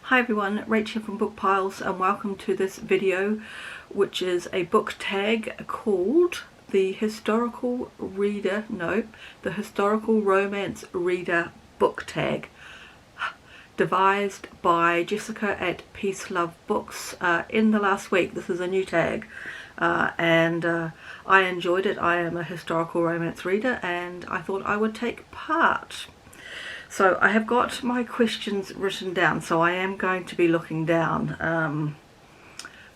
Hi everyone, Rachel from Bookpiles, and welcome to this video which is a book tag called the Historical Romance Reader Book Tag, devised by Jessica at Peacelovebooks in the last week. This is a new tag and I enjoyed it. I am a historical romance reader and I thought I would take part. So I have got my questions written down, so I am going to be looking down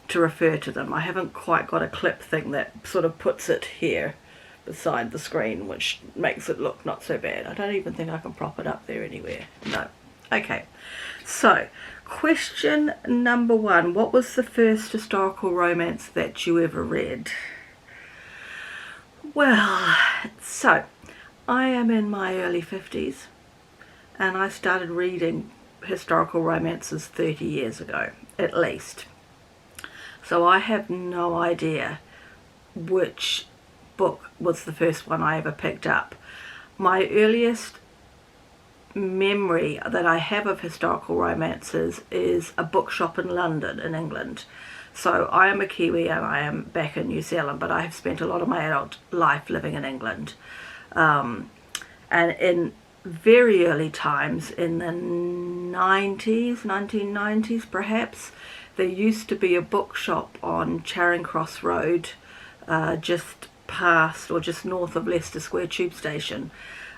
to refer to them. I haven't quite got a clip thing that sort of puts it here beside the screen, which makes it look not so bad. I don't even think I can prop it up there anywhere. No. Okay, so question number one. What was the first historical romance that you ever read? Well, so I am in my early 50s. And I started reading historical romances 30 years ago, at least. So I have no idea which book was the first one I ever picked up. My earliest memory that I have of historical romances is a bookshop in London, in England. So I am a Kiwi and I am back in New Zealand, but I have spent a lot of my adult life living in England. And in very early times, in the 1990s perhaps, there used to be a bookshop on Charing Cross Road, just past or just north of Leicester Square tube station,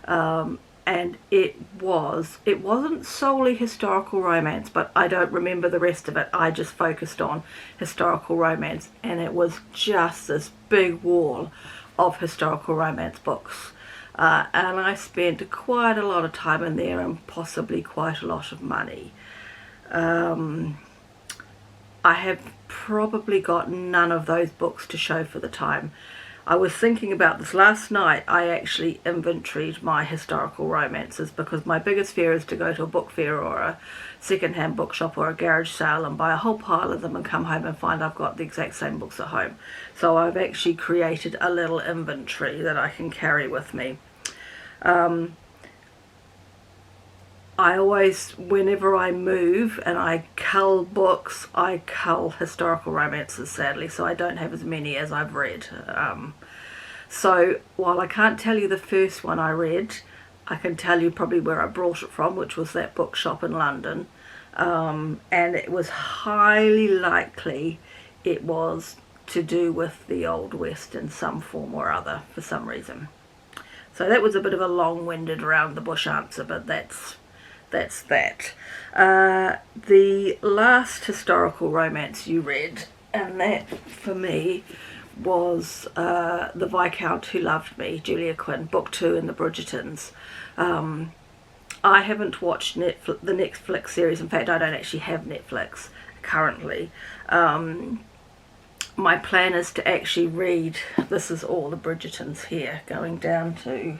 and it wasn't solely historical romance, but I don't remember the rest of it. I just focused on historical romance, and it was just this big wall of historical romance books. And I spent quite a lot of time in there and possibly quite a lot of money. I have probably got none of those books to show for the time. I was thinking about this last night. I actually inventoried my historical romances because my biggest fear is to go to a book fair or a second-hand bookshop or a garage sale and buy a whole pile of them and come home and find I've got the exact same books at home. So I've actually created a little inventory that I can carry with me. I always, whenever I move and I cull books, I cull historical romances, sadly, so I don't have as many as I've read. So while I can't tell you the first one I read, I can tell you probably where I brought it from, which was that bookshop in London. And it was highly likely it was to do with the Old West in some form or other, for some reason. So that was a bit of a long-winded around the bush answer, but that's that. The last historical romance you read, and that for me was The Viscount Who Loved Me, Julia Quinn, Book 2 in the Bridgertons. I haven't watched the Netflix series. In fact, I don't actually have Netflix currently. My plan is to actually read, this is all the Bridgertons here, going down to,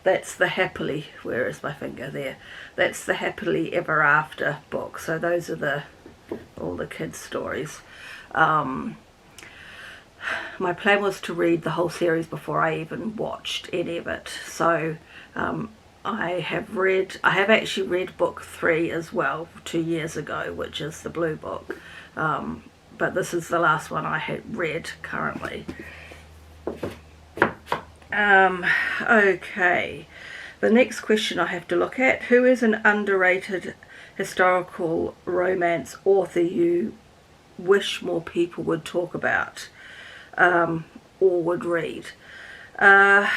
that's the Happily, where is my finger there, that's the Happily Ever After book. So those are all the kids' stories. My plan was to read the whole series before I even watched any of it. So I have actually read book 3 as well 2 years ago, which is the blue book. But this is the last one I had read currently. Okay, the next question I have to look at: who is an underrated historical romance author you wish more people would talk about or would read? I'm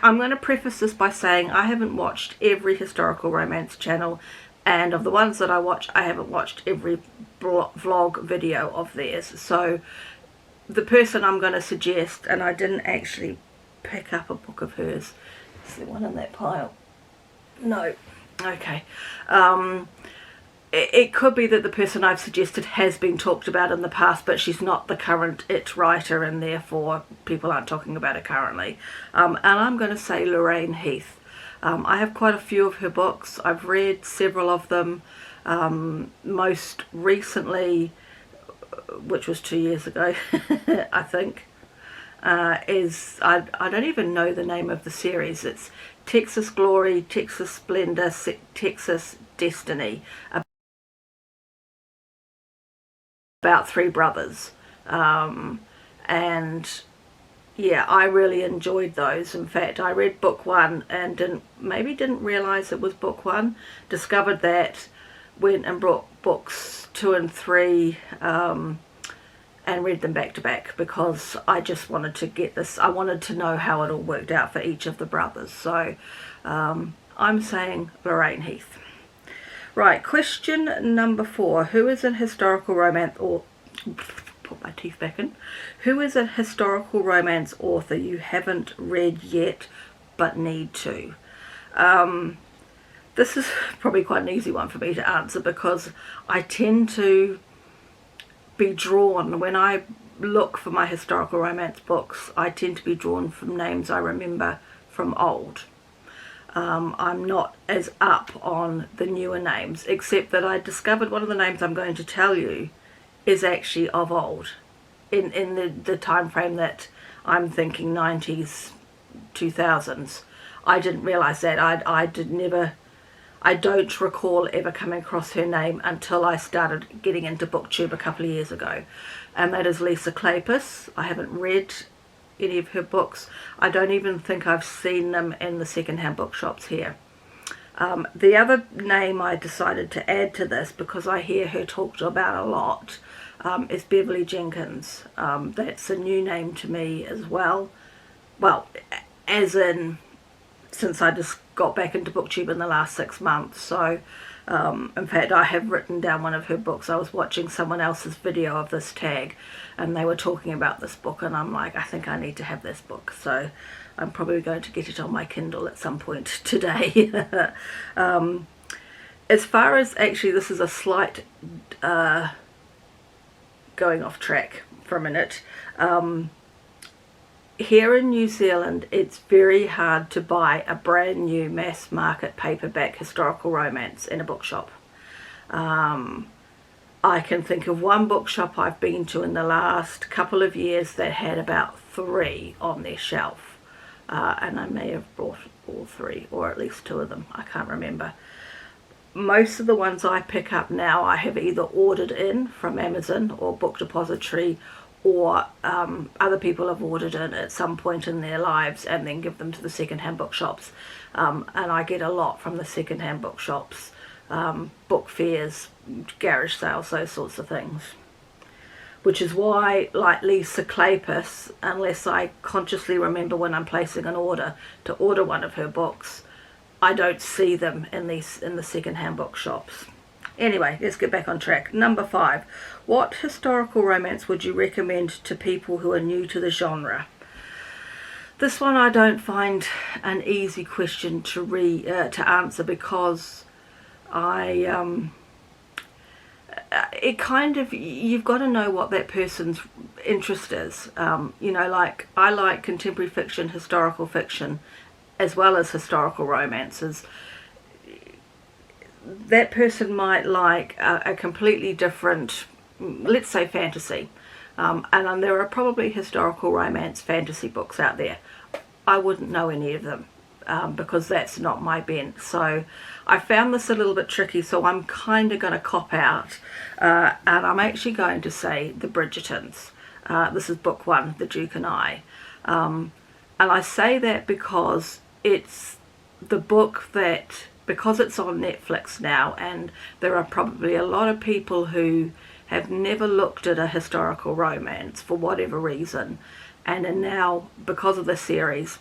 going to preface this by saying I haven't watched every historical romance channel, and of the ones that I watch, I haven't watched every vlog video of theirs. So the person I'm going to suggest, and I didn't actually pick up a book of hers. Is there one in that pile? No. Okay. It could be that the person I've suggested has been talked about in the past, but she's not the current it writer, and therefore people aren't talking about her currently. And I'm going to say Lorraine Heath. I have quite a few of her books. I've read several of them. Most recently, which was 2 years ago, I think, I don't even know the name of the series. It's Texas Glory, Texas Splendor, Texas Destiny, about three brothers. And yeah, I really enjoyed those. In fact, I read book one and didn't realize it was book one. Discovered that, went and brought books 2 and 3, and read them back to back, because I just wanted to get this. I wanted to know how it all worked out for each of the brothers. So I'm saying Lorraine Heath. Right, question number 4. Who is an historical romance, or put my teeth back in. Who is a historical romance author you haven't read yet but need to? This is probably quite an easy one for me to answer, because I tend to be drawn, when I look for my historical romance books, I tend to be drawn from names I remember from old. I'm not as up on the newer names, except that I discovered one of the names I'm going to tell you is actually of old, in the time frame that I'm thinking, 90s, 2000s. I didn't realise that. I don't recall ever coming across her name until I started getting into Booktube a couple of years ago, and that is Lisa Clapis. I haven't read any of her books. I don't even think I've seen them in the second-hand bookshops here. The other name I decided to add to this, because I hear her talked about a lot, is Beverly Jenkins. That's a new name to me as well. Well, as in, since I just got back into Booktube in the last 6 months. So in fact, I have written down one of her books. I was watching someone else's video of this tag, and they were talking about this book, and I'm like, I think I need to have this book. So I'm probably going to get it on my Kindle at some point today. As far as, actually, this is a slight going off track for a minute. Here in New Zealand, it's very hard to buy a brand new mass market paperback historical romance in a bookshop. I can think of one bookshop I've been to in the last couple of years that had about 3 on their shelf, and I may have bought all 3, or at least 2 of them. I can't remember. Most of the ones I pick up now I have either ordered in from Amazon or Book Depository, or other people have ordered in at some point in their lives and then give them to the second-hand bookshops. And I get a lot from the second-hand bookshops, book fairs, garage sales, those sorts of things. Which is why, like Lisa Clapis, unless I consciously remember when I'm placing an order to order one of her books, I don't see them in the second-hand bookshops. Anyway, let's get back on track. Number 5. What historical romance would you recommend to people who are new to the genre? This one I don't find an easy question to answer, because it kind of, you've got to know what that person's interest is. You know, like, I like contemporary fiction, historical fiction, as well as historical romances. That person might like a completely different, let's say, fantasy, and there are probably historical romance fantasy books out there. I wouldn't know any of them, because that's not my bent. So I found this a little bit tricky, so I'm kind of going to cop out, and I'm actually going to say The Bridgertons. This is book 1, The Duke and I, and I say that because it's the book that, because it's on Netflix now, and there are probably a lot of people who have never looked at a historical romance for whatever reason, and are now, because of the series,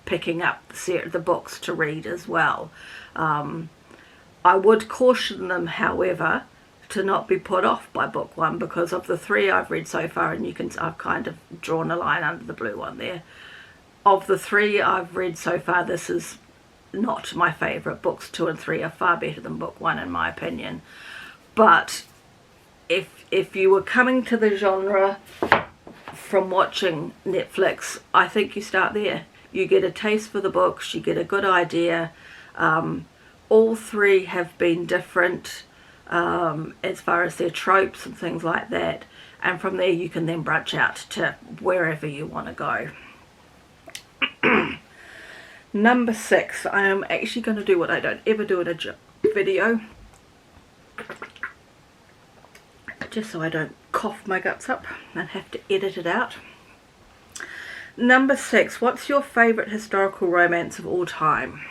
picking up the books to read as well. I would caution them, however, to not be put off by book 1, because of the 3 I've read so far, and I've kind of drawn a line under the blue one there. Of the 3 I've read so far, this is not my favourite. Books 2 and 3 are far better than book 1 in my opinion. But if you were coming to the genre from watching Netflix, I think you start there. You get a taste for the books, you get a good idea. All 3 have been different as far as their tropes and things like that, and from there you can then branch out to wherever you want to go. Number 6, I am actually going to do what I don't ever do in a video, just so I don't cough my guts up and have to edit it out. Number 6, what's your favourite historical romance of all time?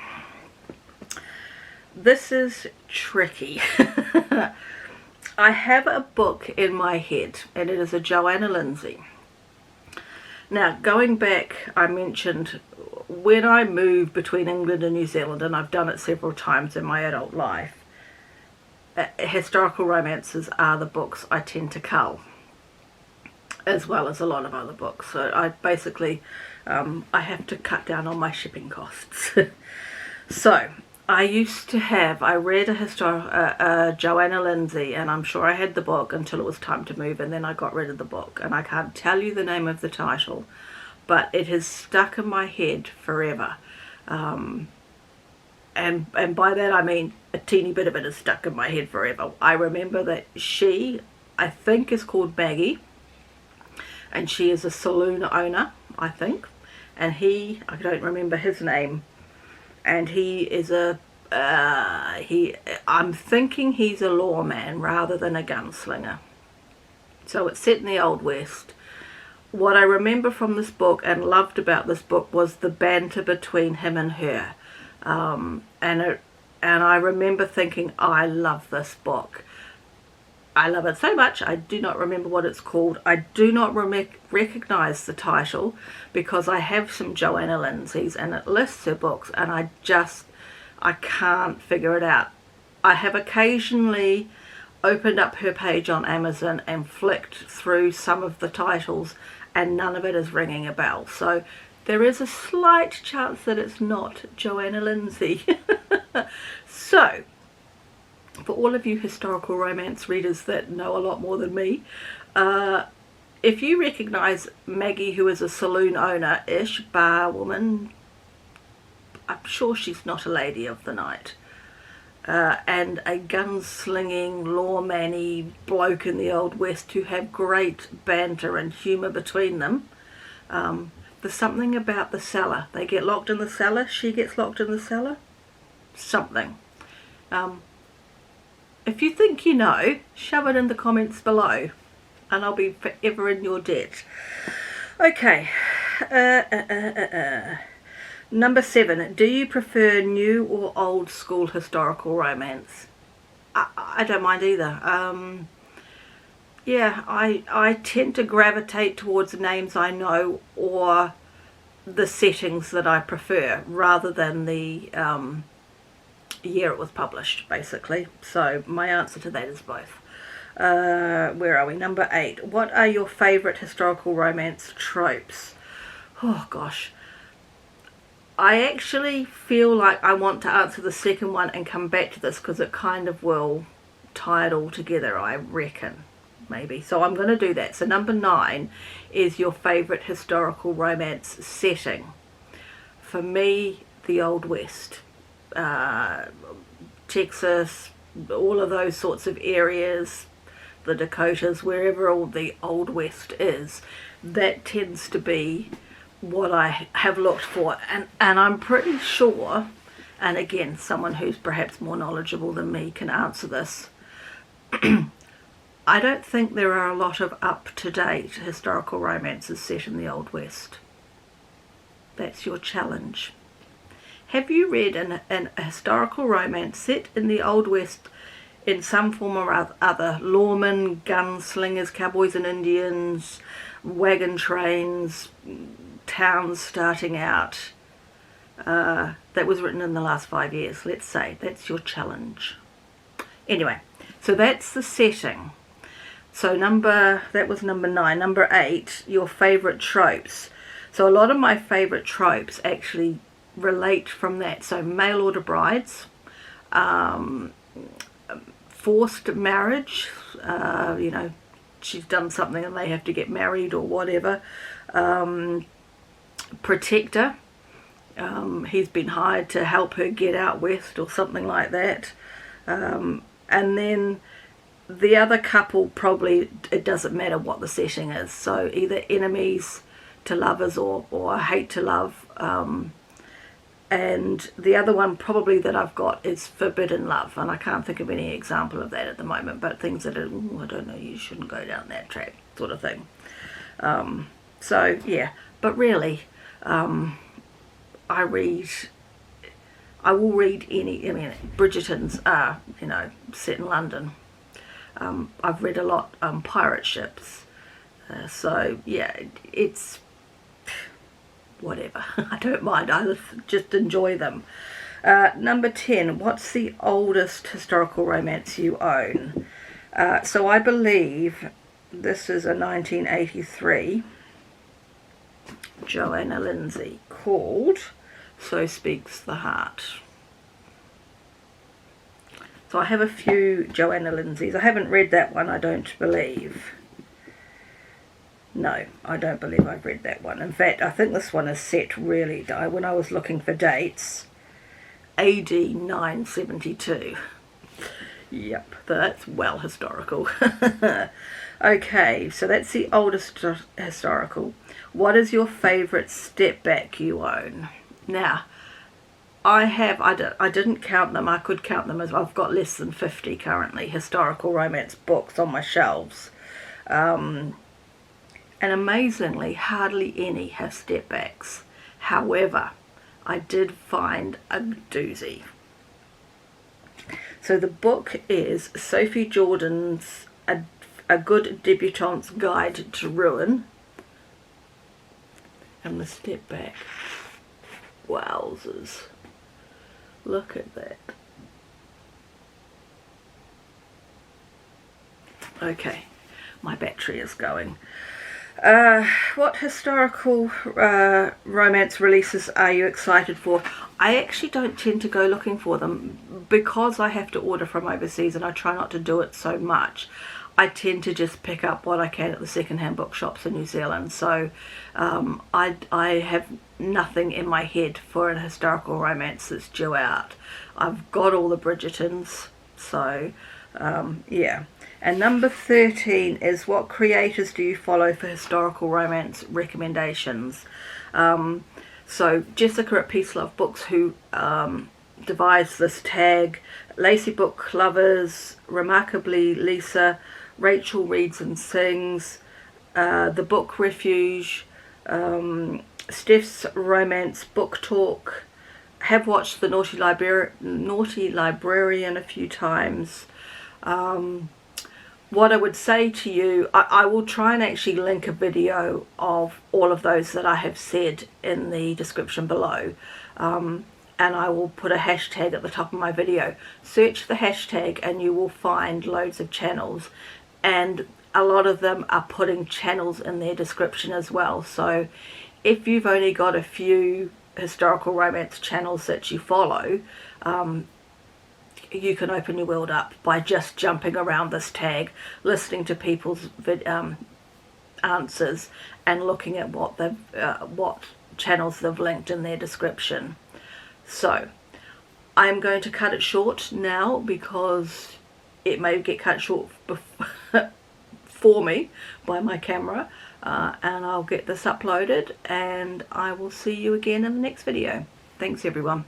This is tricky. I have a book in my head, and it is a Joanna Lindsay. Now, going back, I mentioned when I moved between England and New Zealand, and I've done it several times in my adult life, historical romances are the books I tend to cull, as well as a lot of other books. So I basically, I have to cut down on my shipping costs. So I used to have, I read a Joanna Lindsay, and I'm sure I had the book until it was time to move, and then I got rid of the book, and I can't tell you the name of the title, but it has stuck in my head forever. And by that I mean a teeny bit of it is stuck in my head forever. I remember that she, I think, is called Maggie, and she is a saloon owner, I think, and he, I don't remember his name, and he is I'm thinking he's a lawman rather than a gunslinger. So it's set in the Old West. What I remember from this book and loved about this book was the banter between him and her. And I remember thinking, I love this book. I love it so much, I do not remember what it's called. I do not recognize the title because I have some Joanna Lindsays and it lists her books, and I can't figure it out. I have occasionally opened up her page on Amazon and flicked through some of the titles, and none of it is ringing a bell. So there is a slight chance that it's not Joanna Lindsay. So, for all of you historical romance readers that know a lot more than me, if you recognise Maggie, who is a saloon owner-ish, bar woman, I'm sure she's not a lady of the night, and a gunslinging, lawman-y bloke in the Old West who have great banter and humour between them. There's something about the cellar. They get locked in the cellar, she gets locked in the cellar. Something. If you think you know, shove it in the comments below, and I'll be forever in your debt. Okay. Number 7. Do you prefer new or old school historical romance? I don't mind either. Yeah, I tend to gravitate towards names I know or the settings that I prefer, rather than the year it was published, basically. So my answer to that is both. Where are we? Number 8. What are your favourite historical romance tropes? Oh gosh, I actually feel like I want to answer the second one and come back to this because it kind of will tie it all together, I reckon, maybe. So I'm going to do that. So number 9 is your favourite historical romance setting. For me, the Old West. Texas, all of those sorts of areas, the Dakotas, wherever all the Old West is, that tends to be what I have looked for. And I'm pretty sure, and again, someone who's perhaps more knowledgeable than me can answer this, I don't think there are a lot of up-to-date historical romances set in the Old West. That's your challenge. Have you read an historical romance set in the Old West in some form or other? Lawmen, gunslingers, cowboys and Indians, wagon trains, towns starting out. That was written in the last 5 years, let's say. That's your challenge. Anyway, so that's the setting. So that was number 9. Number 8, your favourite tropes. So a lot of my favourite tropes actually relate from that. So mail order brides, forced marriage, you know, she's done something and they have to get married or whatever. Protector, he's been hired to help her get out west or something like that. And then The other couple, probably it doesn't matter what the setting is, so either enemies to lovers or hate to love. And the other one probably that I've got is forbidden love, and I can't think of any example of that at the moment, but things that are, ooh, I don't know, you shouldn't go down that track sort of thing. So yeah, but really, I will read any, I mean, Bridgerton's are, you know, set in London. I've read a lot pirate ships, so yeah, it's whatever. I don't mind. I just enjoy them. Number 10. What's the oldest historical romance you own? So I believe this is a 1983 Joanna Lindsay called So Speaks the Heart. So I have a few Joanna Lindsays. I haven't read that one, I don't believe. No, I don't believe I've read that one. In fact, I think this one is set really, when I was looking for dates, AD 972. Yep, that's well historical. Okay, so that's the oldest historical. What is your favourite stepback you own? Now, I didn't count them. I could count them as I've got less than 50 currently historical romance books on my shelves. And amazingly, hardly any have stepbacks. However, I did find a doozy. So the book is Sophie Jordan's A Good Debutante's Guide to Ruin. And the stepback. Wowzers. Look at that. Okay, my battery is going. What historical romance releases are you excited for? I actually don't tend to go looking for them because I have to order from overseas, and I try not to do it so much. I tend to just pick up what I can at the second-hand bookshops in New Zealand. So I have nothing in my head for a historical romance that's due out. I've got all the Bridgertons, so yeah. And number 13 is, what creators do you follow for historical romance recommendations? So Jessica at Peacelovebooks, who devised this tag, Lacey Book Lovers, Remarkably Lisa, Rachel Reads and Sings, The Book Refuge, Steph's Romance Book Talk, have watched The Naughty Librarian a few times. What I would say to you, I will try and actually link a video of all of those that I have said in the description below, and I will put a hashtag at the top of my video. Search the hashtag and you will find loads of channels, and a lot of them are putting channels in their description as well. So if you've only got a few historical romance channels that you follow, you can open your world up by just jumping around this tag, listening to people's answers and looking at what channels they've linked in their description. So I'm going to cut it short now because it may get cut short for me by my camera, and I'll get this uploaded and I will see you again in the next video. Thanks everyone.